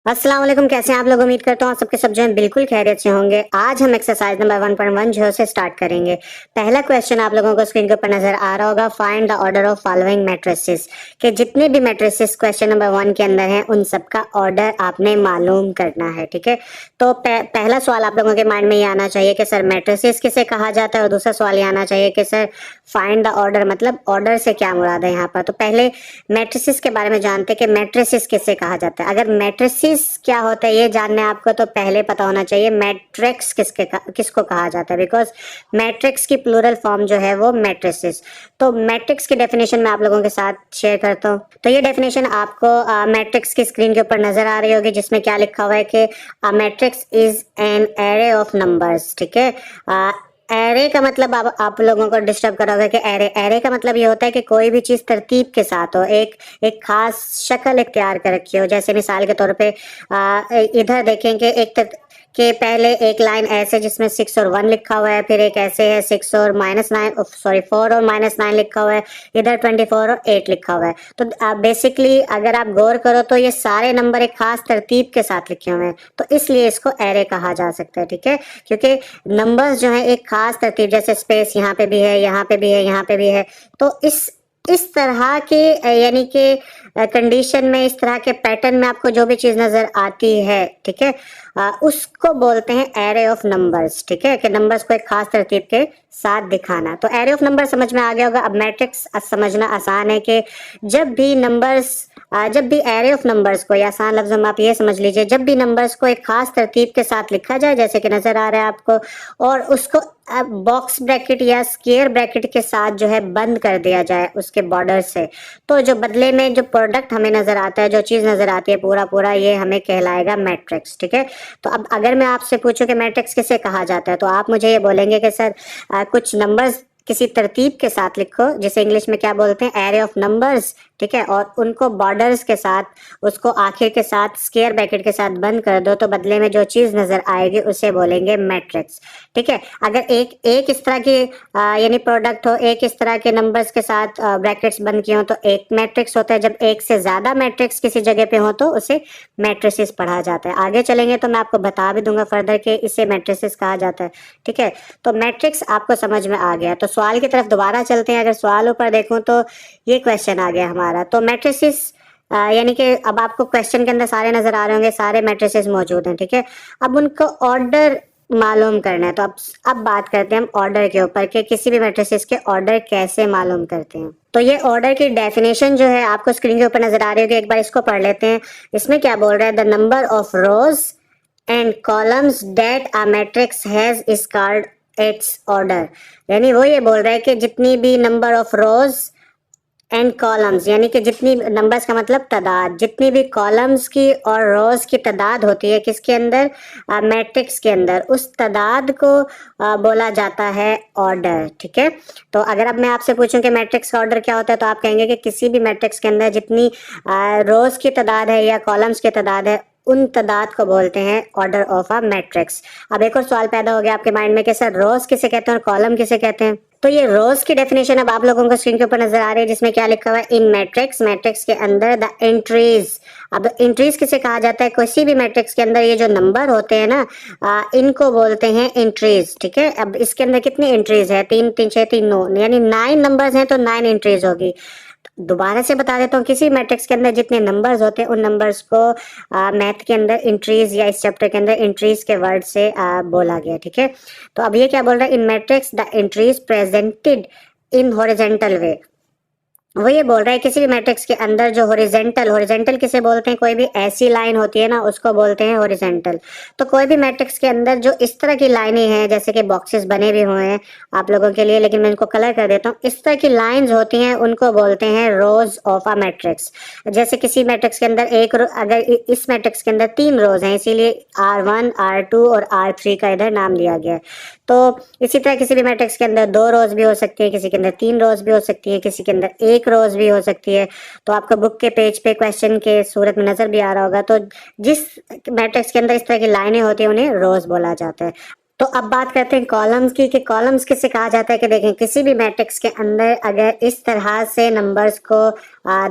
अस्सलाम वालेकुम, कैसे हैं आप लोग। उम्मीद करता हूँ आप सबके सब जो हैं बिल्कुल खैरियत से होंगे। आज हम एक्सरसाइज नंबर 1.1 जो से स्टार्ट करेंगे। पहला क्वेश्चन आप लोगों को स्क्रीन के ऊपर नजर आ रहा होगा, find the order of following matrices, कि जितने भी मैट्रिसेस क्वेश्चन नंबर 1 के अंदर हैं उन सबका ऑर्डर आपने मालूम करना है। ठीक है, तो पहला सवाल आप लोगों के माइंड में ये आना चाहिए कि सर मैट्रिसेस किसे कहा जाता है, और दूसरा सवाल ये आना चाहिए कि सर फाइंड द ऑर्डर, मतलब ऑर्डर से क्या मुराद है यहाँ पर। तो पहले मैट्रिसेस के बारे में जानते हैं कि मैट्रिसेस किसे कहा जाता है। अगर मैट्रिसेस क्या होता है ये जानना है आपको, तो पहले पता होना चाहिए मैट्रिक्स किसको कहा जाता है, बिकॉज मैट्रिक्स की प्लूरल फॉर्म जो है वो मैट्रिसेस। तो मैट्रिक्स की डेफिनेशन मैं आप लोगों के साथ शेयर करता हूँ। तो ये डेफिनेशन आपको मैट्रिक्स की स्क्रीन के ऊपर नजर आ रही होगी, जिसमें क्या लिखा हुआ है कि matrix is an array of numbers. ठीक है, एरे का मतलब आप लोगों को डिस्टर्ब करोगे कि एरे का मतलब ये होता है कि कोई भी चीज तरतीब के साथ हो, एक एक खास शक्ल इख्तियार कर रखी हो। जैसे मिसाल के तौर पे इधर देखें कि के पहले एक लाइन ऐसे जिसमें 6 और 1 लिखा हुआ है, फिर एक ऐसे है 6 और -9, सॉरी 4 और -9 लिखा हुआ है, इधर 24 और 8 लिखा हुआ है। तो बेसिकली अगर आप गौर करो तो ये सारे नंबर एक खास तरतीब के साथ लिखे हुए हैं, तो इसलिए इसको एरे कहा जा सकता है। ठीक है, क्योंकि नंबर्स जो है एक खास तरतीब, जैसे स्पेस यहाँ पे भी है, यहाँ पे भी है, यहाँ पे भी है, तो इस तरह के यानी कि कंडीशन में, इस तरह के पैटर्न में आपको जो भी चीज नजर आती है, ठीक है, उसको बोलते हैं एरे ऑफ नंबर्स। ठीक है, कि नंबर्स को एक खास तरतीब के साथ दिखाना। तो एरे ऑफ नंबर समझ में आ गया होगा। अब मैट्रिक्स समझना आसान है कि जब भी एरे ऑफ नंबर्स को, या आसान लफ्जों में आप ये समझ लीजिए, जब भी नंबर्स को एक खास तरतीब के साथ लिखा जाए, जैसे कि नजर आ रहा है आपको, और उसको बॉक्स ब्रैकेट या स्क्वायर ब्रैकेट के साथ जो है बंद कर दिया जाए उसके बॉर्डर से, तो जो बदले में जो प्रोडक्ट हमें नजर आता है, जो चीज नजर आती है पूरा पूरा, ये हमें कहलाएगा मैट्रिक्स। ठीक है, तो अब अगर मैं आपसे पूछूं कि मैट्रिक्स किसे कहा जाता है, तो आप मुझे ये बोलेंगे कि सर कुछ नंबर्स किसी तरतीब के साथ लिखो, जिसे इंग्लिश में क्या बोलते हैं, एरे ऑफ नंबर्स। ठीक है, और उनको बॉर्डर्स के साथ, उसको आखिर के साथ स्क्वायर ब्रैकेट के साथ बंद कर दो, तो बदले में जो चीज नजर आएगी उसे बोलेंगे मैट्रिक्स। ठीक है, अगर एक इस तरह की यानी प्रोडक्ट हो, एक इस तरह के नंबर्स के साथ ब्रैकेट्स बंद किए हो, तो एक मैट्रिक्स होता है। जब एक से ज्यादा मैट्रिक्स किसी जगह पे हो तो उसे मैट्रिसेस पढ़ा जाता है। आगे चलेंगे तो मैं आपको बता भी दूंगा फर्दर कि इसे मैट्रिसेस कहा जाता है। ठीक है, तो मैट्रिक्स आपको समझ में आ गया। तो सवाल की तरफ दोबारा चलते हैं। अगर सवाल ऊपर देखूं तो ये क्वेश्चन आ गया हमारा। तो मैट्रिसेस यानी कि अब आपको क्वेश्चन के अंदर सारे नजर आ रहे होंगे, सारे मैट्रिसेस मौजूद हैं। ठीक है, अब उनको ऑर्डर मालूम करना है। तो अब बात करते हैं हम ऑर्डर के ऊपर, कि किसी भी मैट्रिसेस के ऑर्डर कैसे मालूम करते हैं। तो ये ऑर्डर की डेफिनेशन जो है आपको स्क्रीन के ऊपर नजर आ रही होगी, एक बार इसको पढ़ लेते हैं। इसमें क्या बोल रहा है, the number of rose and columns that a matrix has is called its order. यानी वो ये बोल रहा है कि जितनी भी number of rose and columns, यानी कि जितनी नंबर्स का मतलब तादाद, जितनी भी कॉलम्स की और रोज की तादाद होती है किसके अंदर, मैट्रिक्स के अंदर, उस तादाद को बोला जाता है ऑर्डर। ठीक है, तो अगर अब मैं आपसे पूछूं कि मैट्रिक्स का ऑर्डर क्या होता है, तो आप कहेंगे कि किसी भी मैट्रिक्स के अंदर जितनी रोज की तादाद है या कॉलम्स की तादाद है, उन तादाद को बोलते हैं ऑर्डर ऑफ अ मैट्रिक्स। अब एक और सवाल पैदा हो गया आपके माइंड में कि सर रोज किसे कहते हैं और कॉलम किसे कहते हैं। तो ये रोज की डेफिनेशन अब आप लोगों को स्क्रीन के ऊपर नजर आ रही है, जिसमें क्या लिखा हुआ है, इन मैट्रिक्स, मैट्रिक्स के अंदर द एंट्रीज। अब एंट्रीज किसे कहा जाता है, किसी भी मैट्रिक्स के अंदर ये जो नंबर होते हैं ना, इनको बोलते हैं एंट्रीज। ठीक है, अब इसके अंदर कितनी एंट्रीज है, 3 3 6 3 9, यानी 9 नंबर्स हैं तो 9 एंट्रीज होगी। दोबारा से बता देता हूँ, किसी मैट्रिक्स के अंदर जितने नंबर्स होते हैं उन नंबर्स को मैथ के अंदर एंट्रीज, या इस चैप्टर के अंदर एंट्रीज के वर्ड से बोला गया। ठीक है, तो अब ये क्या बोल रहा है, in matrix the entries presented in horizontal way. वो ये बोल रहा है किसी भी मैट्रिक्स के अंदर जो हॉरिजेंटल किसे बोलते हैं, कोई भी ऐसी लाइन होती है ना, उसको बोलते हैं हॉरिजेंटल। तो कोई भी मैट्रिक्स के अंदर जो इस तरह की लाइनें हैं, जैसे कि बॉक्सेस बने भी हुए हैं आप लोगों के लिए, लेकिन मैं इनको कलर कर देता हूँ, इस तरह की लाइंस होती हैं, उनको बोलते हैं रोज ऑफ अ मैट्रिक्स। जैसे किसी मैट्रिक्स के अंदर अगर इस मैट्रिक्स के अंदर 3 रोज हैं, इसीलिए R1 R2 और R3 का इधर नाम लिया गया है। तो इसी तरह किसी भी मैट्रिक्स के अंदर 2 रोज भी हो सकती है, किसी के अंदर 3 रोज भी हो सकती है, किसी के अंदर 1 रोज भी हो सकती है। तो आपको बुक के पेज पे क्वेश्चन के सूरत में नजर भी आ रहा होगा। तो जिस मैट्रिक्स के अंदर इस तरह की लाइनें होती है उन्हें रोज बोला जाता है। तो अब बात करते हैं कॉलम्स की, कि कॉलम्स किसे कहा जाता है। कि देखें, किसी भी मैट्रिक्स के अंदर अगर इस तरह से नंबर्स को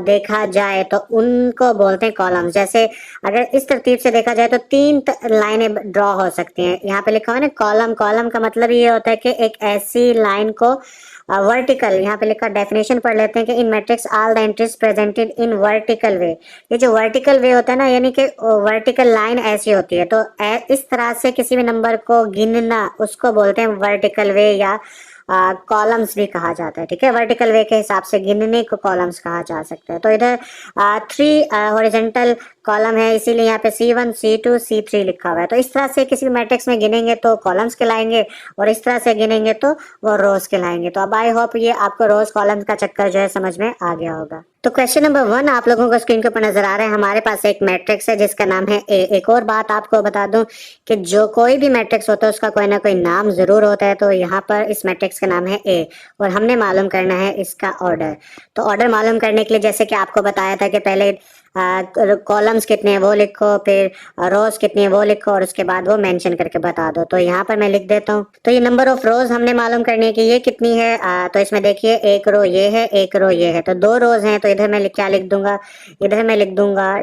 देखा जाए तो उनको बोलते हैं कॉलम्स। जैसे अगर इस तरतीब से देखा जाए तो तीन लाइनें ड्रॉ हो सकती हैं। यहाँ पे लिखा हुआ है ना कॉलम। कॉलम का मतलब ये होता है कि एक ऐसी लाइन को वर्टिकल, यहाँ पे लिखा डेफिनेशन पढ़ लेते हैं कि in matrix all the entries presented in vertical way. ये जो वर्टिकल वे होता है ना, यानी कि वर्टिकल लाइन ऐसी होती है, तो इस तरह से किसी भी नंबर को गिनना उसको बोलते हैं वर्टिकल वे, या कॉलम्स भी कहा जाता है। ठीक है, वर्टिकल वे के हिसाब से गिनने को कॉलम्स कहा जा सकता है। तो इधर 3 हॉरिजॉन्टल कॉलम है, इसीलिए यहाँ पे C1 C2 C3 लिखा हुआ है। तो इस तरह से किसी भी मैट्रिक्स में गिनेंगे तो कॉलम्स कहलाएंगे, और इस तरह से गिनेंगे तो वो रोज कहलाएंगे। तो अब आई होप ये आपको रोज कॉलम्स का चक्कर जो है समझ में आ गया होगा। तो क्वेश्चन नंबर 1 आप लोगों को स्क्रीन के ऊपर नजर आ रहा है। हमारे पास एक मैट्रिक्स है जिसका नाम है ए। एक और बात आपको बता दूं कि जो कोई भी मैट्रिक्स होता है उसका कोई ना कोई नाम जरूर होता है। तो यहाँ पर इस मैट्रिक्स का नाम है ए, और हमने मालूम करना है इसका ऑर्डर। तो ऑर्डर मालूम करने के लिए जैसे कि आपको बताया था कि पहले कॉलम्स कितने हैं वो लिखो, फिर रोज कितनी है वो लिखो, और उसके बाद वो मेंशन करके बता दो। तो यहाँ पर मैं लिख देता हूँ। तो ये नंबर ऑफ रोज हमने मालूम करनी है कि ये कितनी है। तो इसमें देखिए एक रो ये है, एक रो ये है, तो 2 रोज हैं। तो इधर मैं क्या लिख दूंगा, इधर मैं लिख दूंगा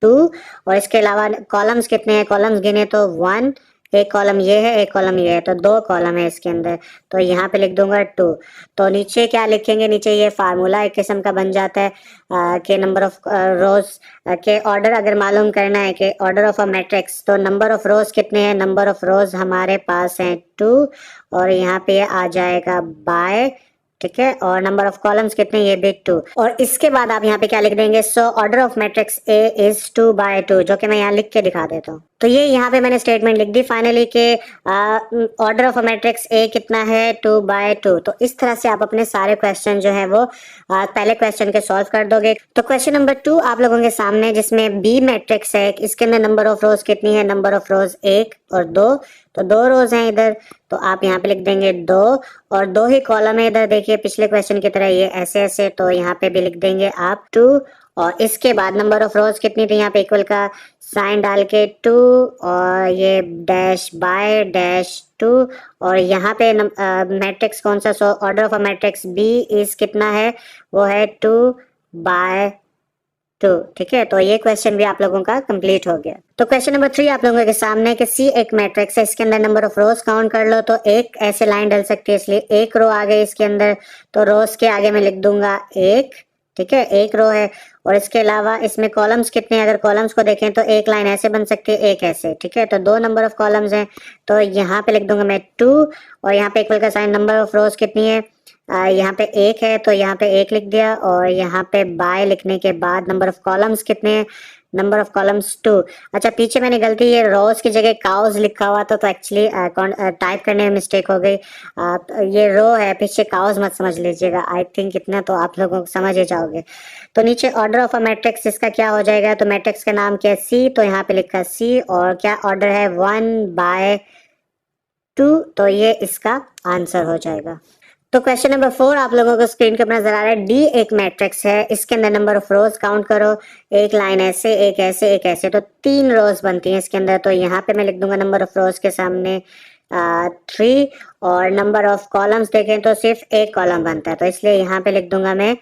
2। और इसके अलावा कॉलम्स कितने हैं, कॉलम्स गिने तो 1, एक कॉलम ये है, एक कॉलम ये है, तो 2 कॉलम है इसके अंदर। तो यहाँ पे लिख दूंगा 2। तो नीचे क्या लिखेंगे, नीचे ये फार्मूला एक किस्म का बन जाता है कि नंबर ऑफ रोज के ऑर्डर अगर मालूम करना है कि ऑर्डर ऑफ अ मैट्रिक्स, तो नंबर ऑफ रोज कितने हैं, नंबर ऑफ रोज हमारे पास हैं 2, और यहाँ पे आ जाएगा बाय। ठीक है, और नंबर ऑफ कॉलम्स कितने, ये भी 2। और इसके बाद आप यहाँ पे क्या लिख देंगे, सो order of matrix A is 2/2, जो कि मैं यहाँ लिख के दिखा देता हूँ। तो ये यहाँ पे मैंने स्टेटमेंट लिख दी फाइनली के order of a matrix A कितना है, 2/2। तो इस तरह से आप अपने सारे क्वेश्चन जो है वो पहले क्वेश्चन के सॉल्व कर दोगे। तो क्वेश्चन नंबर 2 आप लोगों के सामने, जिसमें बी मैट्रिक्स है, इसके अंदर नंबर ऑफ रोज कितनी है, नंबर ऑफ रोज 1 और 2। तो 2 रोज हैं इधर, तो आप यहाँ पे लिख देंगे 2, और 2 ही कॉलम है इधर। देखिए पिछले क्वेश्चन की तरह ये ऐसे ऐसे, तो यहाँ पे भी लिख देंगे आप 2। और इसके बाद नंबर ऑफ रोज कितनी थी, यहाँ पे इक्वल का साइन डाल के 2, और ये डैश बाय डैश 2। और यहाँ पे मैट्रिक्स कौन सा, so order of a matrix B is कितना है, वो है 2/2। ठीक है, तो ये क्वेश्चन भी आप लोगों का कंप्लीट हो गया। तो क्वेश्चन नंबर 3 आप लोगों के सामने कि सी एक मैट्रिक्स है, इसके अंदर नंबर ऑफ रोज काउंट कर लो। तो एक ऐसे लाइन डल सकती है, इसलिए एक रो आ गई इसके अंदर, तो रोज के आगे मैं लिख दूंगा 1। ठीक है, एक रो है। और इसके अलावा इसमें कॉलम्स कितने हैं, अगर कॉलम्स को देखें तो एक लाइन ऐसे बन सकती है, एक ऐसे। ठीक है, तो 2 नंबर ऑफ कॉलम्स हैं, तो यहाँ पे लिख दूंगा मैं 2, और यहाँ पे इक्वल का साइन, नंबर ऑफ रोज कितनी है, यहाँ पे 1 है, तो यहाँ पे 1 लिख दिया। और यहाँ पे बाय लिखने के बाद नंबर ऑफ कॉलम्स कितने हैं, नंबर ऑफ कॉलम्स 2। अच्छा, पीछे मैंने गलती, ये रोज की जगह काउज लिखा हुआ था, तो एक्चुअली टाइप करने में मिस्टेक हो गई। ये रो है, पीछे काउज मत समझ लीजिएगा। आई थिंक इतना तो आप लोगों को समझ ही जाओगे। तो नीचे ऑर्डर ऑफ अ मैट्रिक्स इसका क्या हो जाएगा, तो मैट्रिक्स का नाम क्या है, सी, तो यहाँ पे लिखा सी, और क्या ऑर्डर है 1/2। तो ये इसका आंसर हो जाएगा। तो क्वेश्चन नंबर 4 आप लोगों को स्क्रीन के ऊपर नजर आ रहा है। डी एक मैट्रिक्स है, इसके अंदर नंबर ऑफ रोज काउंट करो, एक लाइन ऐसे, एक ऐसे, एक ऐसे, तो 3 रोज बनती हैं इसके अंदर। तो यहाँ पे मैं लिख दूंगा नंबर ऑफ रोज के सामने 3, और नंबर ऑफ कॉलम्स देखें तो सिर्फ एक कॉलम बनता है, तो इसलिए यहाँ पे लिख दूंगा मैं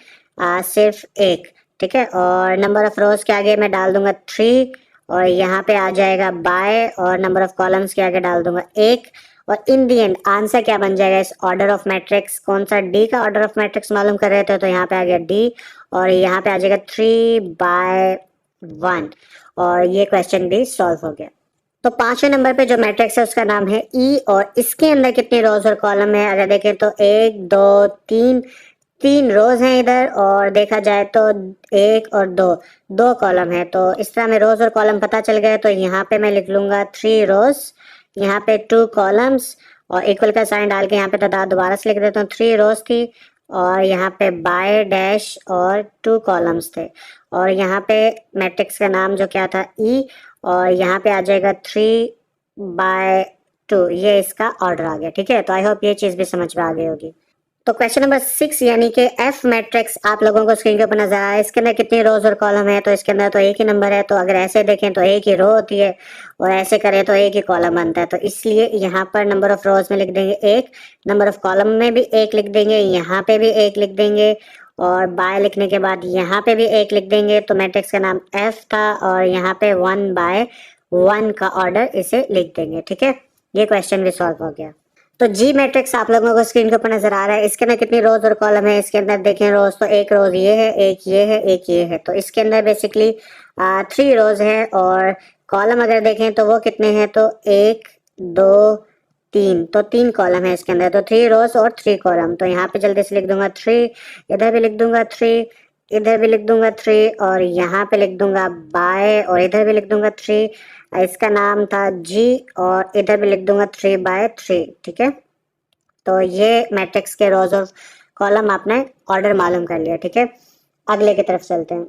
सिर्फ 1। ठीक है, और नंबर ऑफ रोज के आगे मैं डाल दूंगा 3, और यहाँ पे आ जाएगा बाय, और नंबर ऑफ कॉलम्स के आगे डाल दूंगा 1। और इन दी एंड आंसर क्या बन जाएगा इस ऑर्डर ऑफ मैट्रिक्स, कौन सा, डी का ऑर्डर ऑफ मैट्रिक्स मालूम कर रहे थे, तो यहाँ पे आ गया डी, और यहाँ पे आ जाएगा 3/1, और ये क्वेश्चन भी सॉल्व हो गया। तो 5वें नंबर पे जो मैट्रिक्स है उसका नाम है ई, और इसके अंदर कितने रोज और कॉलम है, अगर देखें तो 1 2 3 रोज हैं इधर, और देखा जाए तो 1 और 2 कॉलम है। तो इस तरह में रोज और कॉलम पता चल गए। तो यहाँ पे मैं लिख लूंगा 3 रोज, यहाँ पे 2 कॉलम्स, और इक्वल का साइन डाल के यहाँ पे तादाद दोबारा से लिख देता हूँ। 3 रोज थी, और यहाँ पे बाय डैश और 2 कॉलम्स थे, और यहाँ पे मैट्रिक्स का नाम जो क्या था ई, और यहाँ पे आ जाएगा 3/2। ये इसका ऑर्डर आ गया। ठीक है, तो आई होप ये चीज भी समझ में आ गई होगी। तो क्वेश्चन नंबर 6 यानी कि एफ मैट्रिक्स आप लोगों को स्क्रीन के ऊपर नजर आ रहा है। इसके अंदर कितनी रोज और कॉलम है, तो इसके अंदर तो एक ही नंबर है, तो अगर ऐसे देखें तो एक ही रो होती है और ऐसे करें तो एक ही कॉलम बनता है। तो इसलिए यहाँ पर नंबर ऑफ रोज में लिख देंगे एक, नंबर ऑफ कॉलम में भी एक लिख देंगे, यहाँ पे भी एक लिख देंगे और बाय लिखने के बाद यहाँ पे भी एक लिख देंगे। तो मैट्रिक्स का नाम एफ था और यहाँ पे 1/1 का ऑर्डर इसे लिख देंगे। ठीक है, ये क्वेश्चन भी सॉल्व हो गया। तो जी मैट्रिक्स आप लोगों को स्क्रीन के ऊपर नजर आ रहा है। इसके अंदर कितनी रोज और कॉलम है, इसके अंदर देखें रोज तो एक रोज ये है, एक ये है, एक ये है। तो इसके अंदर बेसिकली 3 रोज है और कॉलम अगर देखें तो वो कितने हैं, तो 1 2 3, तो 3 कॉलम है इसके अंदर, तो 3 रोज और 3 कॉलम। तो यहाँ पे जल्दी से लिख दूंगा 3, इधर भी लिख दूंगा 3, इधर भी लिख दूंगा 3 और यहाँ पे लिख दूंगा बाय और इधर भी लिख दूंगा 3। इसका नाम था जी और इधर भी लिख दूंगा 3/3। ठीक है, तो ये मैट्रिक्स के रोज और कॉलम आपने ऑर्डर मालूम कर लिया। ठीक है, अगले की तरफ चलते हैं।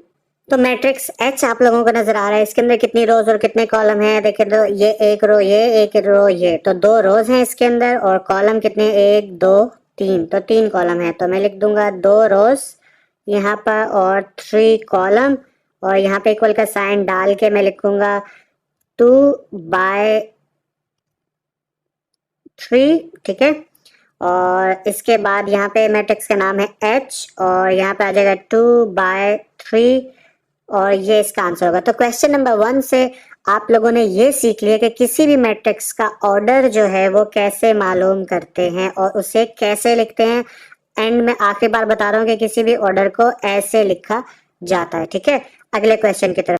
तो मैट्रिक्स एच आप लोगों को नजर आ रहा है। इसके अंदर कितनी रोज और कितने कॉलम है, देखिए तो ये एक रो ये, एक रो ये, तो 2 रोज हैं इसके अंदर और कॉलम कितने 1 2 3, तो 3 कॉलम है। तो मैं लिख दूंगा 2 रोज यहाँ पर और 3 कॉलम और यहाँ पे इक्वल का साइन डाल के मैं लिखूंगा 2/3। ठीक है, और इसके बाद यहाँ पे मैट्रिक्स का नाम है एच और यहाँ पे आ जाएगा 2/3 और ये इसका आंसर होगा। तो क्वेश्चन नंबर 1 से आप लोगों ने ये सीख लिया कि किसी भी मैट्रिक्स का ऑर्डर जो है वो कैसे मालूम करते हैं और उसे कैसे लिखते हैं। एंड में आखिरी बार बता रहा हूँ कि किसी भी ऑर्डर को ऐसे लिखा जाता है। ठीक है, अगले क्वेश्चन की तरफ